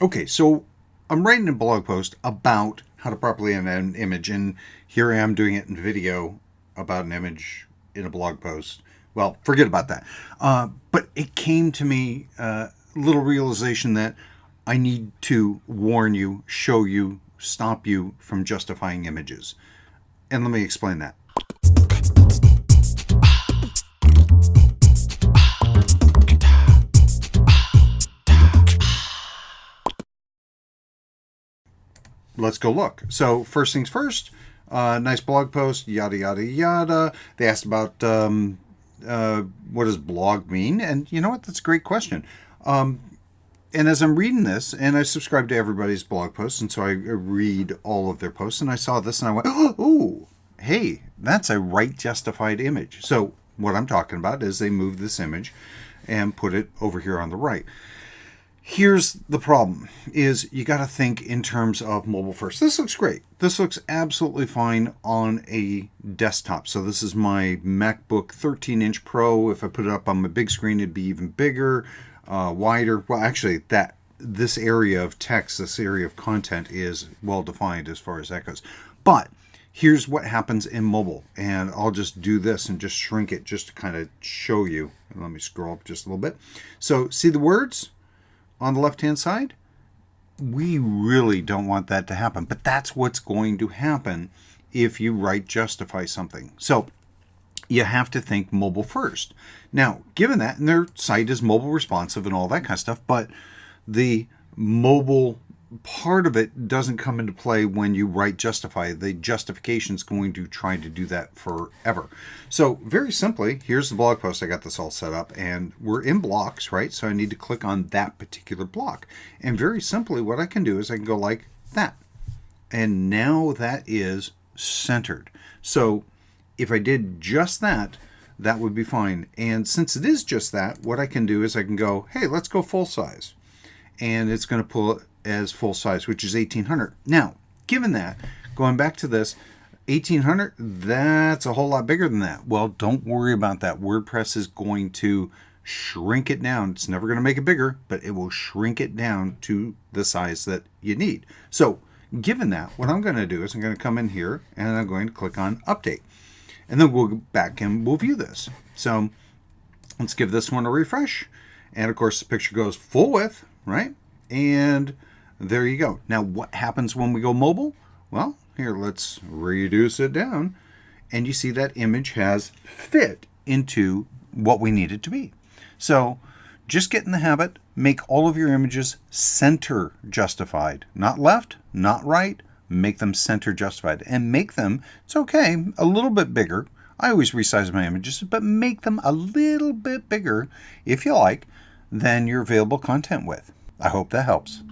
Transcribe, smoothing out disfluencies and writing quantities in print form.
Okay, so I'm writing a blog post about how to properly edit an image, and here I am doing it in video about an image in a blog post. Well, forget about that. But it came to me little realization that I need to warn you, show you, stop you from justifying images. And let me explain that. Let's go look. So first things first, nice blog post, yada, yada, yada. They asked about what does blog mean? And you know what? That's a great question. And as I'm reading this, and I subscribe to everybody's blog posts, and so I read all of their posts, and I saw this and I went, oh, hey, that's a right justified image. So what I'm talking about is they moved this image and put it over here on the right. Here's the problem is you got to think in terms of mobile first. This looks great. This looks absolutely fine on a desktop. So this is my MacBook 13-inch Pro. If I put it up on my big screen, it'd be even bigger, wider. Well, actually, this area of text, this area of content is well defined as far as that goes. But here's what happens in mobile. And I'll just do this and just shrink it just to kind of show you. And let me scroll up just a little bit. So see the words on the left-hand side? We really don't want that to happen, but that's what's going to happen if you right justify something. So you have to think mobile first. Now, given that, and their site is mobile responsive and all that kind of stuff, but the mobile part of it doesn't come into play when you right justify. The justification is going to try to do that forever. So very simply, here's the blog post. I got this all set up and we're in blocks, right? So I need to click on that particular block. And very simply, what I can do is I can go like that. And now that is centered. So if I did just that, that would be fine. And since it is just that, what I can do is I can go, hey, let's go full size. And it's going to pull it as full size, which is 1800. Now, given that, going back to this, 1800, that's a whole lot bigger than that. Well, don't worry about that. WordPress is going to shrink it down. It's never going to make it bigger, but it will shrink it down to the size that you need. So, given that, what I'm going to do is I'm going to come in here and I'm going to click on Update. And then we'll go back and we'll view this. So, let's give this one a refresh. And of course, the picture goes full width, right? And there you go. Now, what happens when we go mobile? Well, here, let's reduce it down. And you see that image has fit into what we need it to be. So just get in the habit, make all of your images center justified. Not left, not right, make them center justified. And make them, it's okay, a little bit bigger. I always resize my images, but make them a little bit bigger, if you like, than your available content width. I hope that helps.